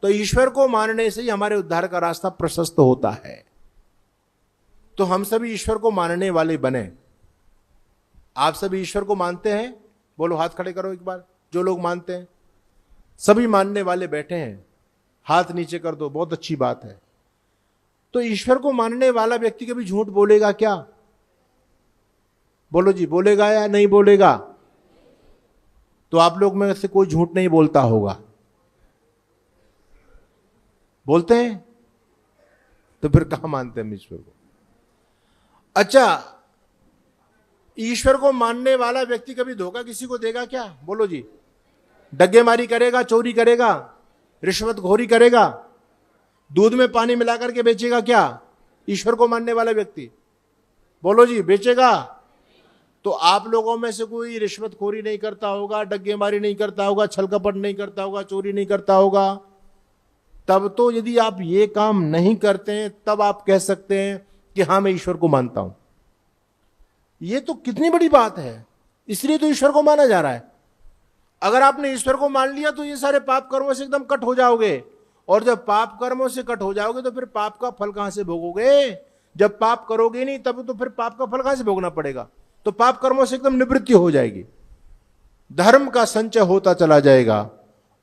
तो ईश्वर को मानने से ही हमारे उद्धार का रास्ता प्रशस्त होता है। तो हम सभी ईश्वर को मानने वाले बने। आप सभी ईश्वर को मानते हैं? बोलो, हाथ खड़े करो एक बार। जो लोग मानते हैं, सभी मानने वाले बैठे हैं, हाथ नीचे कर दो, बहुत अच्छी बात है। तो ईश्वर को मानने वाला व्यक्ति कभी झूठ बोलेगा क्या? बोलो जी, बोलेगा या नहीं बोलेगा? तो आप लोग में से कोई झूठ नहीं बोलता होगा, बोलते हैं? तो फिर कहां मानते हैं हम ईश्वर को? अच्छा, ईश्वर को मानने वाला व्यक्ति कभी धोखा किसी को देगा क्या? बोलो जी। डग्गेमारी करेगा, चोरी करेगा, रिश्वतखोरी करेगा, दूध में पानी मिलाकर के बेचेगा क्या ईश्वर को मानने वाला व्यक्ति? बोलो जी, बेचेगा? तो आप लोगों में से कोई रिश्वतखोरी नहीं करता होगा, डग्गेमारी नहीं करता होगा, छलकपट नहीं करता होगा, चोरी नहीं करता होगा। तब तो यदि आप ये काम नहीं करते हैं तब आप कह सकते हैं कि हां, मैं ईश्वर को मानता हूं। ये तो कितनी बड़ी बात है। इसलिए तो ईश्वर को माना जा रहा है। अगर आपने ईश्वर को मान लिया तो ये सारे पाप कर्मों से एकदम कट हो जाओगे, और जब पाप कर्मों से कट हो जाओगे तो फिर पाप का फल कहां से भोगोगे? जब पाप करोगे नहीं तब तो फिर पाप का फल कहां से भोगना पड़ेगा? तो पाप कर्मों से एकदम निवृत्ति हो जाएगी, धर्म का संचय होता चला जाएगा,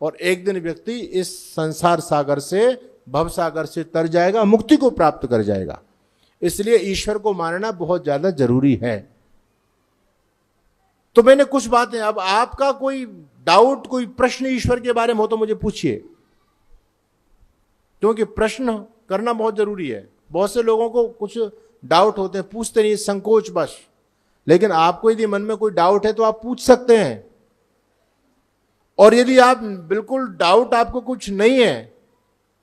और एक दिन व्यक्ति इस संसार सागर से, भव सागर से तर जाएगा, मुक्ति को प्राप्त कर जाएगा। इसलिए ईश्वर को मानना बहुत ज्यादा जरूरी है। तो मैंने कुछ बातें, अब आपका कोई डाउट, कोई प्रश्न ईश्वर के बारे में हो तो मुझे पूछिए, क्योंकि प्रश्न करना बहुत जरूरी है। बहुत से लोगों को कुछ डाउट होते हैं, पूछते नहीं, संकोच बस। लेकिन आपको यदि मन में कोई डाउट है तो आप पूछ सकते हैं। और यदि आप बिल्कुल डाउट आपको कुछ नहीं है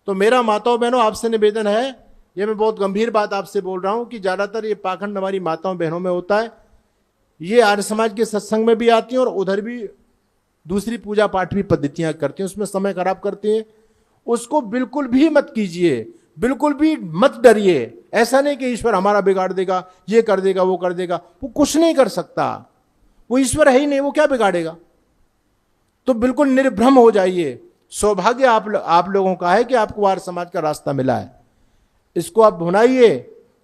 तो मेरा माताओं बहनों आपसे निवेदन है, ये मैं बहुत गंभीर बात आपसे बोल रहा हूं कि ज्यादातर ये पाखंड हमारी माताओं बहनों में होता है। ये आर्य समाज के सत्संग में भी आती हैं और उधर भी दूसरी पूजा पाठ भी पद्धतियां करती हैं, उसमें समय खराब करती हैं। उसको बिल्कुल भी मत कीजिए, बिल्कुल भी मत डरिए। ऐसा नहीं कि ईश्वर हमारा बिगाड़ देगा, ये कर देगा, वो कर देगा। वो कुछ नहीं कर सकता, वो ईश्वर है ही नहीं, वो क्या बिगाड़ेगा? तो बिल्कुल निर्भ्रम हो जाइए। सौभाग्य आप लोगों का है कि आपको आर्य समाज का रास्ता मिला है। इसको आप भुनाइए।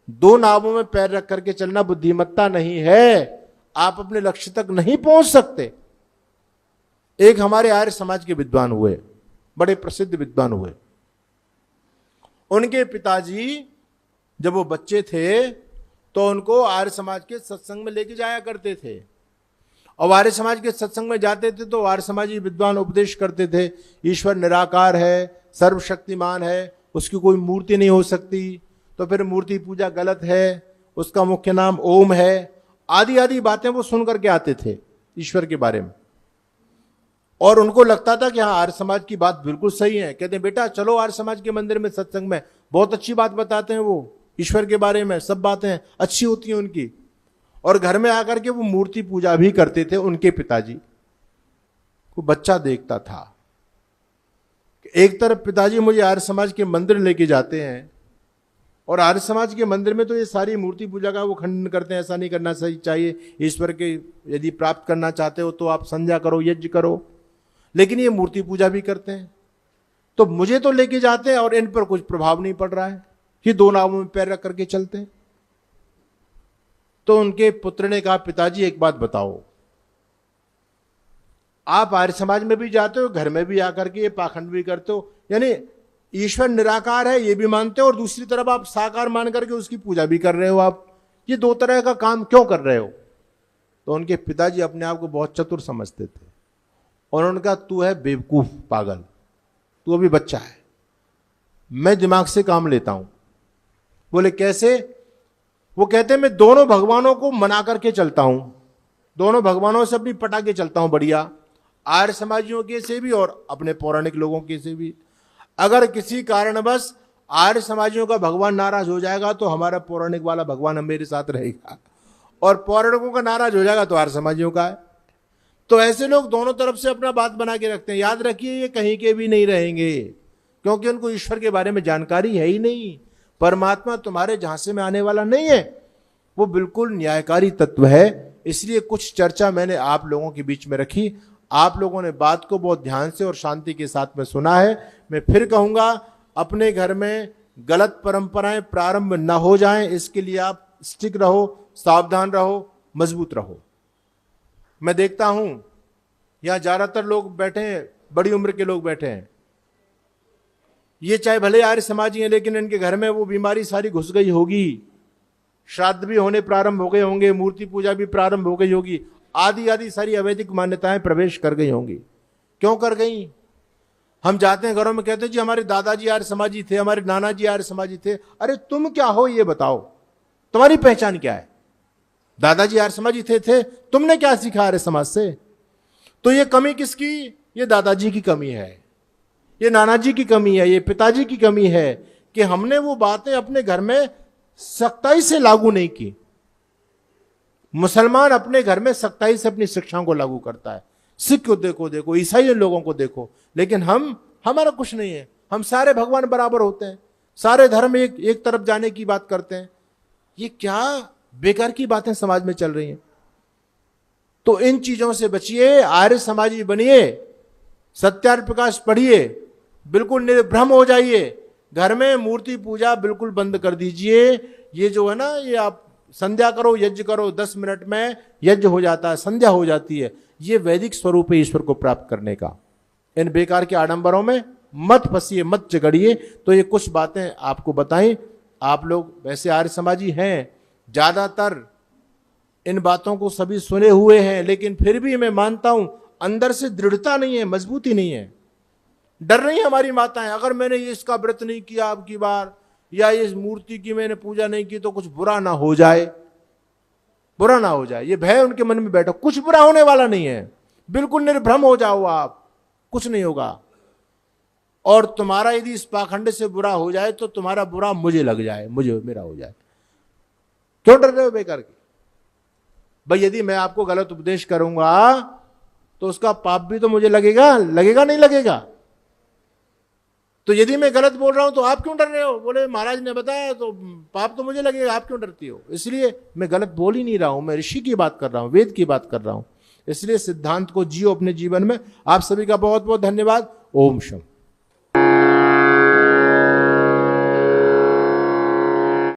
दो नावों में पैर रख करके चलना बुद्धिमत्ता नहीं है। आप अपने लक्ष्य तक नहीं पहुंच सकते। एक हमारे आर्य समाज के विद्वान हुए, बड़े प्रसिद्ध विद्वान हुए। उनके पिताजी जब वो बच्चे थे तो उनको आर्य समाज के सत्संग में लेके जाया करते थे। और आर्य समाज के सत्संग में जाते थे तो आर्य समाजी विद्वान उपदेश करते थे, ईश्वर निराकार है, सर्वशक्तिमान है, उसकी कोई मूर्ति नहीं हो सकती, तो फिर मूर्ति पूजा गलत है, उसका मुख्य नाम ओम है, आदि आदि बातें वो सुन करके आते थे ईश्वर के बारे में। और उनको लगता था कि हाँ, आर्य समाज की बात बिल्कुल सही है। कहते हैं बेटा चलो आर्य समाज के मंदिर में सत्संग में, बहुत अच्छी बात बताते हैं वो ईश्वर के बारे में, सब बातें अच्छी होती हैं उनकी। और घर में आकर के वो मूर्ति पूजा भी करते थे। उनके पिताजी को बच्चा देखता था, एक तरफ पिताजी मुझे आर्य समाज के मंदिर लेके जाते हैं और आर्य समाज के मंदिर में तो ये सारी मूर्ति पूजा का वो खंडन करते हैं, ऐसा नहीं करना सही चाहिए, ईश्वर के यदि प्राप्त करना चाहते हो तो आप संध्या करो, यज्ञ करो, लेकिन ये मूर्ति पूजा भी करते हैं। तो मुझे तो लेके जाते हैं और इन पर कुछ प्रभाव नहीं पड़ रहा है कि दो नावों में पैर रख करके चलते हैं। तो उनके पुत्र ने कहा, पिताजी एक बात बताओ, आप आर्य समाज में भी जाते हो, घर में भी आकर के ये पाखंड भी करते हो, यानी ईश्वर निराकार है ये भी मानते हो और दूसरी तरफ आप साकार मान करके उसकी पूजा भी कर रहे हो। आप ये दो तरह का काम क्यों कर रहे हो? तो उनके पिताजी अपने आप को बहुत चतुर समझते थे और उन्होंने कहा, तू है बेवकूफ, पागल, तू अभी बच्चा है, मैं दिमाग से काम लेता हूं। बोले कैसे? वो कहते हैं मैं दोनों भगवानों को मना करके चलता हूं, दोनों भगवानों से अपनी पटा के चलता हूं, बढ़िया, आर्य समाजियों के से भी और अपने पौराणिक लोगों के से भी। अगर किसी कारणवश आर्य समाजियों का भगवान नाराज हो जाएगा तो हमारा पौराणिक वाला भगवान मेरे साथ रहेगा, और पौराणिकों का नाराज हो जाएगा तो आर्य समाजियों का है। तो ऐसे लोग दोनों तरफ से अपना बात बना के रखते हैं। याद रखिए, ये कहीं के भी नहीं रहेंगे, क्योंकि उनको ईश्वर के बारे में जानकारी है ही नहीं। परमात्मा तुम्हारे झांसे में आने वाला नहीं है, वो बिल्कुल न्यायकारी तत्व है। इसलिए कुछ चर्चा मैंने आप लोगों के बीच में रखी। आप लोगों ने बात को बहुत ध्यान से और शांति के साथ में सुना है। मैं फिर कहूंगा, अपने घर में गलत परंपराएं प्रारंभ न हो जाएं, इसके लिए आप स्टिक रहो, सावधान रहो, मजबूत रहो। मैं देखता हूं यहां ज्यादातर लोग बैठे हैं, बड़ी उम्र के लोग बैठे हैं। ये चाहे भले आर्य समाजी हैं, लेकिन इनके घर में वो बीमारी सारी घुस गई होगी। श्राद्ध भी होने प्रारंभ हो गए होंगे, मूर्ति पूजा भी प्रारंभ हो गई होगी, आदि आदि सारी अवैदिक मान्यताएं प्रवेश कर गई होंगी। क्यों कर गई? हम जाते हैं घरों में, कहते हैं जी हमारे दादाजी आर्य समाजी थे, हमारे नाना जी आर्य समाजी थे। अरे तुम क्या हो ये बताओ, तुम्हारी पहचान क्या है? दादाजी आर्य समाजी थे, तुमने क्या सीखा आर्य समाज से? तो ये कमी किसकी? ये दादाजी की कमी है, ये नाना जी की कमी है, ये पिताजी की कमी है कि हमने वो बातें अपने घर में सख्ताई से लागू नहीं की। मुसलमान अपने घर में सख्ताई से अपनी शिक्षाओं को लागू करता है। सिख को देखो, ईसाई लोगों को देखो, लेकिन हमारा कुछ नहीं है। हम सारे भगवान बराबर होते हैं, सारे धर्म एक तरफ जाने की बात करते हैं। ये क्या बेकार की बातें समाज में चल रही हैं। तो इन चीजों से बचिए, आर्य समाजी बनिए, सत्यार्थ प्रकाश पढ़िए, बिल्कुल निर्भ्रम हो जाइए। घर में मूर्ति पूजा बिल्कुल बंद कर दीजिए। ये जो है ना, ये आप संध्या करो, यज्ञ करो, 10 मिनट में यज्ञ हो जाता है, संध्या हो जाती है। ये वैदिक स्वरूप है ईश्वर को प्राप्त करने का। इन बेकार के आडंबरों में मत फंसिए, मत जगड़िए। तो ये कुछ बातें आपको बताई। आप लोग वैसे आर्य समाजी हैं, ज्यादातर इन बातों को सभी सुने हुए हैं, लेकिन फिर भी मैं मानता हूं अंदर से दृढ़ता नहीं है, मजबूती नहीं है। डर नहीं है हमारी माताएं, अगर मैंने इसका व्रत नहीं किया अब की बार, या इस मूर्ति की मैंने पूजा नहीं की तो कुछ बुरा ना हो जाए, बुरा ना हो जाए, ये भय उनके मन में बैठा। कुछ बुरा होने वाला नहीं है, बिल्कुल निर्भ्रम हो जाओ आप, कुछ नहीं होगा। और तुम्हारा यदि इस पाखंड से बुरा हो जाए तो तुम्हारा बुरा मुझे लग जाए, मेरा हो जाए। क्यों डर रहे हो बेकार की? भाई यदि मैं आपको गलत उपदेश करूंगा तो उसका पाप भी तो मुझे लगेगा नहीं लगेगा? तो यदि मैं गलत बोल रहा हूं तो आप क्यों डर रहे हो? बोले महाराज ने बताया तो पाप तो मुझे लगेगा, आप क्यों डरती हो? इसलिए मैं गलत बोल ही नहीं रहा हूं, मैं ऋषि की बात कर रहा हूं, वेद की बात कर रहा हूं। इसलिए सिद्धांत को जियो अपने जीवन में। आप सभी का बहुत बहुत धन्यवाद। ओम शम।